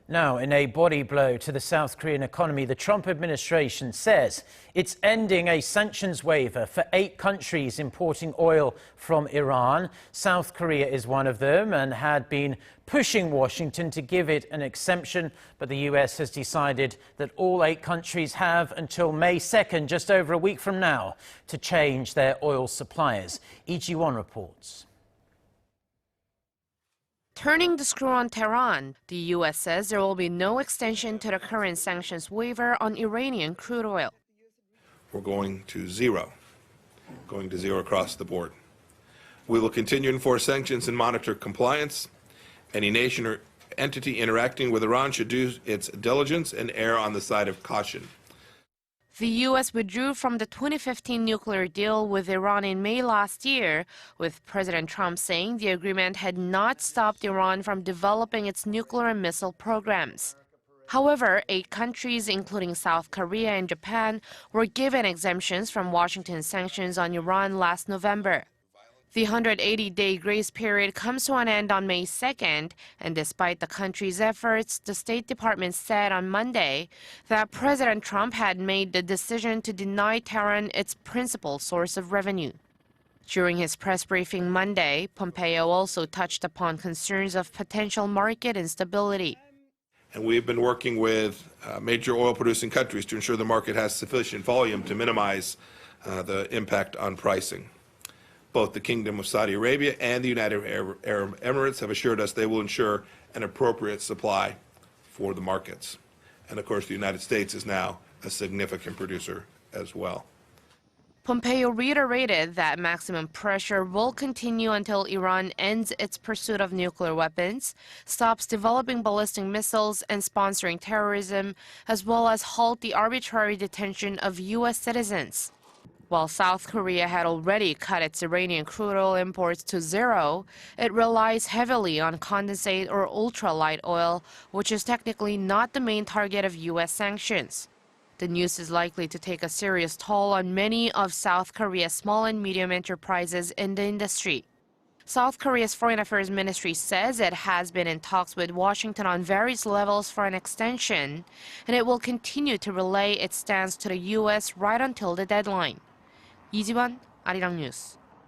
Now, in a body blow to the South Korean economy, the Trump administration says it's ending a sanctions waiver for 8 countries importing oil from Iran. South Korea is one of them and had been pushing Washington to give it an exemption. But the U.S. has decided that all 8 countries have until May 2nd, just over a week from now, to change their oil suppliers. EG1 reports. Turning the screw on Tehran, the U.S. says there will be no extension to the current sanctions waiver on Iranian crude oil. We're going to zero across the board. We will continue to enforce sanctions and monitor compliance. Any nation or entity interacting with Iran should do its diligence and err on the side of caution. The U.S. withdrew from the 2015 nuclear deal with Iran in May last year, with President Trump saying the agreement had not stopped Iran from developing its nuclear and missile programs. However, 8 countries, including South Korea and Japan, were given exemptions from Washington's sanctions on Iran last November. The 180-day grace period comes to an end on May 2nd, and despite the country's efforts, the State Department said on Monday that President Trump had made the decision to deny Tehran its principal source of revenue. During his press briefing Monday, Pompeo also touched upon concerns of potential market instability. And we've been working with major oil-producing countries to ensure the market has sufficient volume to minimize the impact on pricing. Both the Kingdom of Saudi Arabia and the United Arab Emirates have assured us they will ensure an appropriate supply for the markets. And of course, the United States is now a significant producer as well. Pompeo reiterated that maximum pressure will continue until Iran ends its pursuit of nuclear weapons, stops developing ballistic missiles and sponsoring terrorism, as well as halt the arbitrary detention of U.S. citizens. While South Korea had already cut its Iranian crude oil imports to zero, it relies heavily on condensate or ultralight oil, which is technically not the main target of U.S. sanctions. The news is likely to take a serious toll on many of South Korea's small and medium enterprises in the industry. South Korea's Foreign Affairs Ministry says it has been in talks with Washington on various levels for an extension, and it will continue to relay its stance to the U.S. right until the deadline. 이지원, 아리랑 뉴스.